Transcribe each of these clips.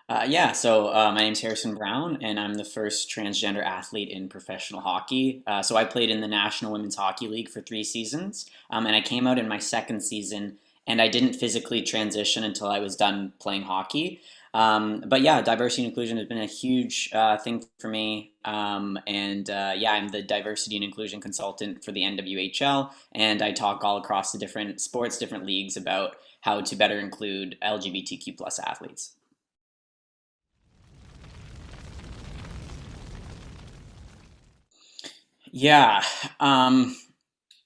My name's Harrison Browne, and I'm the first transgender athlete in professional hockey. So I played in the National Women's Hockey League for 3 seasons, and I came out in my second season, and I didn't physically transition until I was done playing hockey. But yeah, diversity and inclusion has been a huge thing for me. I'm the diversity and inclusion consultant for the NWHL, and I talk all across the different sports, different leagues about how to better include LGBTQ plus athletes. Yeah, um,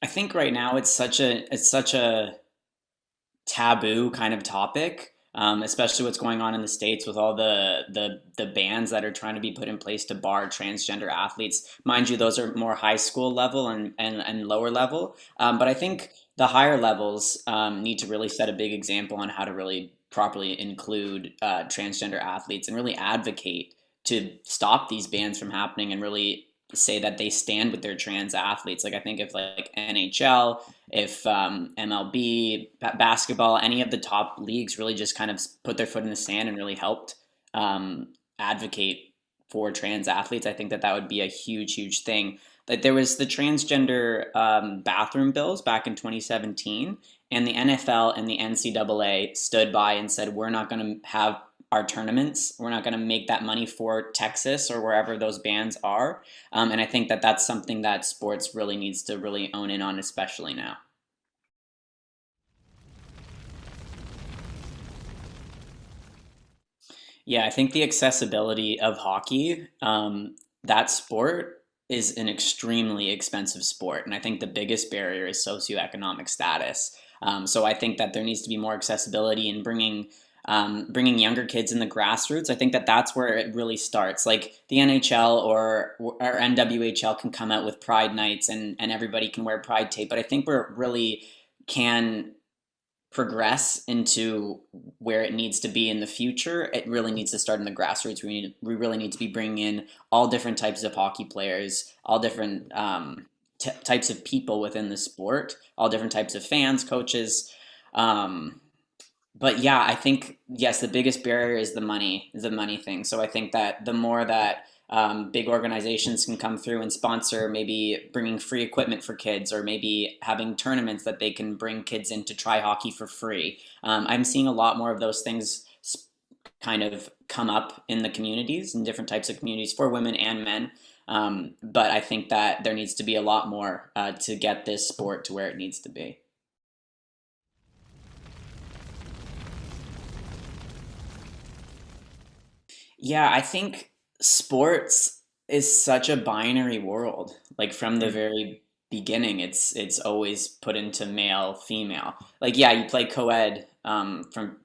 I think right now it's such a taboo kind of topic, especially what's going on in the states with all the bans that are trying to be put in place to bar transgender athletes. Mind you, those are more high school level and lower level, but I think the higher levels need to really set a big example on how to really properly include transgender athletes and really advocate to stop these bans from happening and really say that they stand with their trans athletes. Like I think if like NHL, if MLB, basketball, any of the top leagues really just kind of put their foot in the sand and really helped advocate for trans athletes, I think that that would be a huge, huge thing. Like there was the transgender bathroom bills back in 2017, and the NFL and the NCAA stood by and said, we're not going to have our tournaments. We're not going to make that money for Texas or wherever those bans are. And I think that that's something that sports really needs to really own in on, especially now. Yeah, I think the accessibility of hockey, that sport is an extremely expensive sport. And I think the biggest barrier is socioeconomic status. So I think that there needs to be more accessibility in bringing younger kids in the grassroots. I think that that's where it really starts. Like the NHL or NWHL can come out with Pride nights and everybody can wear Pride tape. But I think where it really can progress into where it needs to be in the future, it really needs to start in the grassroots. We really need to be bringing in all different types of hockey players, all different types of people within the sport, all different types of fans, coaches. Um, but yeah, I think yes, the biggest barrier is the money thing. So I think that the more that big organizations can come through and sponsor, maybe bringing free equipment for kids, or maybe having tournaments that they can bring kids in to try hockey for free. I'm seeing a lot more of those things kind of come up in the communities, in different types of communities for women and men. But I think that there needs to be a lot more to get this sport to where it needs to be. Yeah, I think sports is such a binary world. Like from the very beginning, it's always put into male, female. Like yeah, you play co-ed from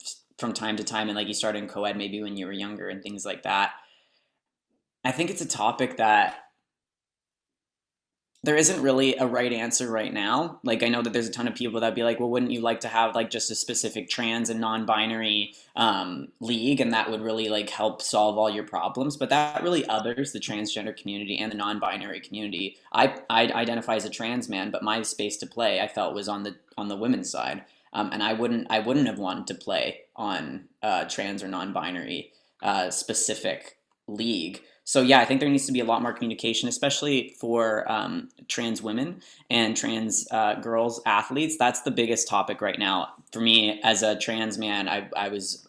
time to time, and like you started in co-ed maybe when you were younger and things like that. I think it's a topic that there isn't really a right answer right now. Like I know that there's a ton of people that'd be like, well, wouldn't you like to have like just a specific trans and non-binary league, and that would really like help solve all your problems? But that really others the transgender community and the non-binary community. I identify as a trans man, but my space to play I felt was on the women's side, and I wouldn't have wanted to play on trans or non-binary specific league. So yeah, I think there needs to be a lot more communication, especially for trans women and trans girls athletes. That's the biggest topic right now for me as a trans man. I was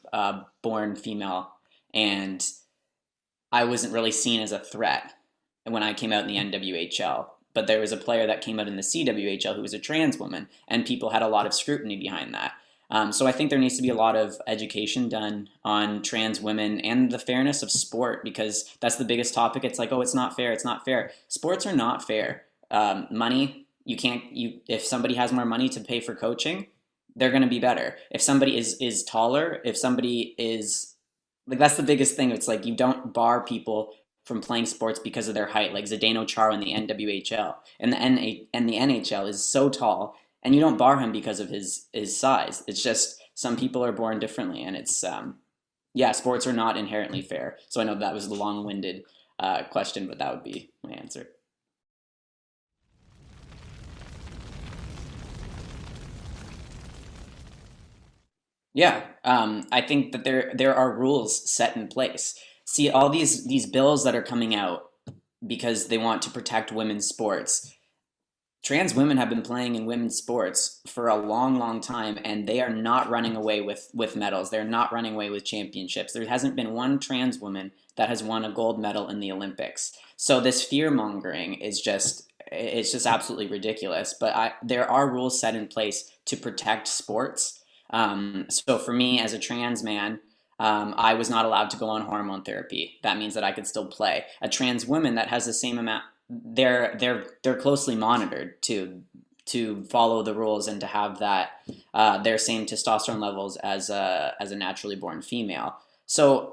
born female, and I wasn't really seen as a threat when I came out in the NWHL. But there was a player that came out in the CWHL who was a trans woman, and people had a lot of scrutiny behind that. So I think there needs to be a lot of education done on trans women and the fairness of sport, because that's the biggest topic. It's like, oh, it's not fair. It's not fair. Sports are not fair. Money, you can't. You if somebody has more money to pay for coaching, they're going to be better. If somebody is taller, if somebody is like that's the biggest thing. It's like you don't bar people from playing sports because of their height. Like Zdeno Chara in the NWHL and the NHL is so tall, and you don't bar him because of his size. It's just some people are born differently, and it's yeah, sports are not inherently fair. So I know that was the long-winded question, but that would be my answer. Yeah, I think that there are rules set in place. See, all these bills that are coming out because they want to protect women's sports. Trans women have been playing in women's sports for a long, long time, and they are not running away with medals. They're not running away with championships. There hasn't been one trans woman that has won a gold medal in the Olympics. So this fear mongering is just it's just absolutely ridiculous. But there are rules set in place to protect sports. So for me, as a trans man, I was not allowed to go on hormone therapy. That means that I could still play. A trans woman that has the same amount, they're closely monitored to follow the rules and to have that their same testosterone levels as a naturally born female. So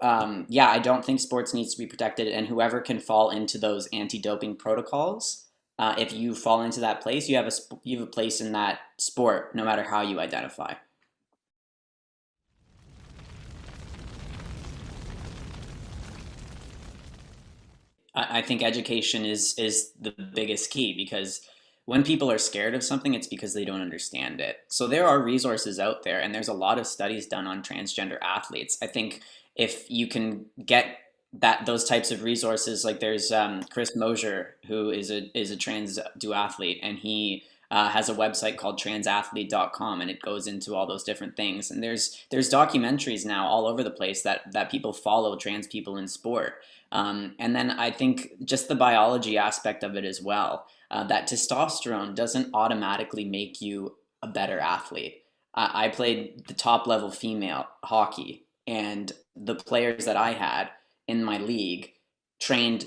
yeah, I don't think sports needs to be protected, and whoever can fall into those anti-doping protocols, if you fall into that place, you have a place in that sport, no matter how you identify. I think education is the biggest key because when people are scared of something, it's because they don't understand it. So there are resources out there, and there's a lot of studies done on transgender athletes. I think if you can get those types of resources, like there's Chris Mosier, who is a trans duathlete, and he has a website called transathlete.com, and it goes into all those different things. And there's documentaries now all over the place that people follow trans people in sport. And then I think just the biology aspect of it as well, that testosterone doesn't automatically make you a better athlete. I played the top level female hockey, and the players that I had in my league trained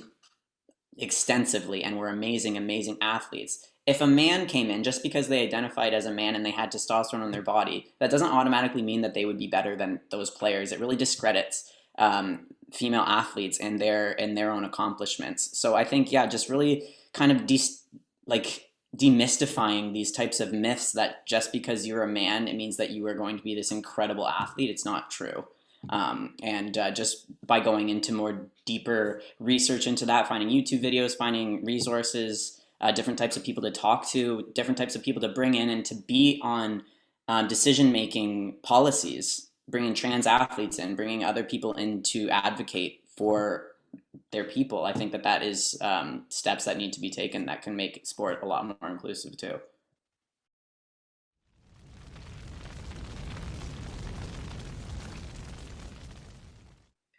extensively and were amazing, amazing athletes. If a man came in just because they identified as a man and they had testosterone on their body, that doesn't automatically mean that they would be better than those players. It really discredits female athletes and their own accomplishments. So I think yeah, just really kind of like demystifying these types of myths that just because you're a man, it means that you are going to be this incredible athlete. It's not true. And just by going into more deeper research into that, finding YouTube videos, finding resources, different types of people to talk to, different types of people to bring in and to be on decision making policies, bringing trans athletes in, bringing other people in to advocate for their people. I think that is steps that need to be taken that can make sport a lot more inclusive too.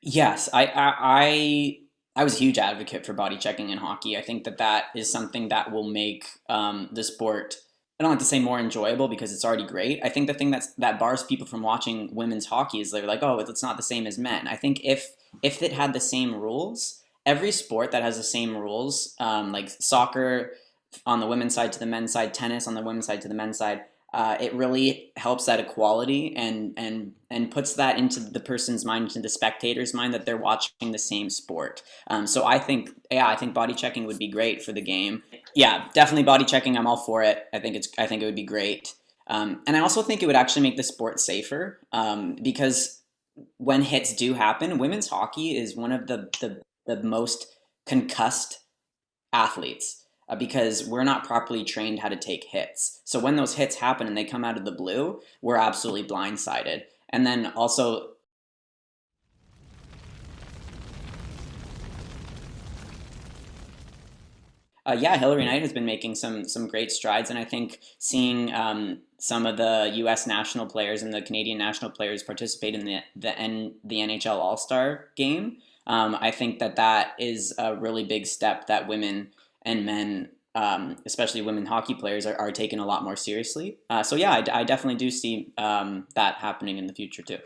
Yes, I was a huge advocate for body checking in hockey. I think that is something that will make the sport. I don't like to say more enjoyable because it's already great. I think the thing that bars people from watching women's hockey is they're like, oh, it's not the same as men. I think if it had the same rules, every sport that has the same rules, like soccer on the women's side to the men's side, tennis on the women's side to the men's side, it really helps that equality and puts that into the person's mind, into the spectator's mind that they're watching the same sport. So I think, yeah, I think body checking would be great for the game. Yeah, definitely body checking. I'm all for it. I think it would be great. And I also think it would actually make the sport safer because when hits do happen, women's hockey is one of the most concussed athletes because we're not properly trained how to take hits. So when those hits happen and they come out of the blue, we're absolutely blindsided. And then also, yeah, Hillary Knight has been making some great strides, and I think seeing some of the U.S. national players and the Canadian national players participate in the NHL All Star game, I think that is a really big step that women and men, especially women hockey players, are taken a lot more seriously. So yeah, I definitely do see that happening in the future too.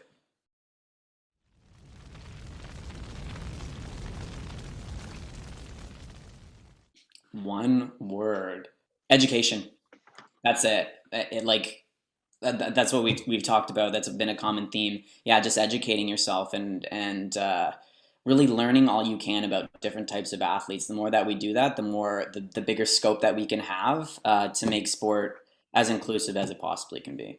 One word: education. That's it. Like that's what we've talked about. That's been a common theme. Yeah, just educating yourself and really learning all you can about different types of athletes. The more that we do that, the bigger scope that we can have to make sport as inclusive as it possibly can be.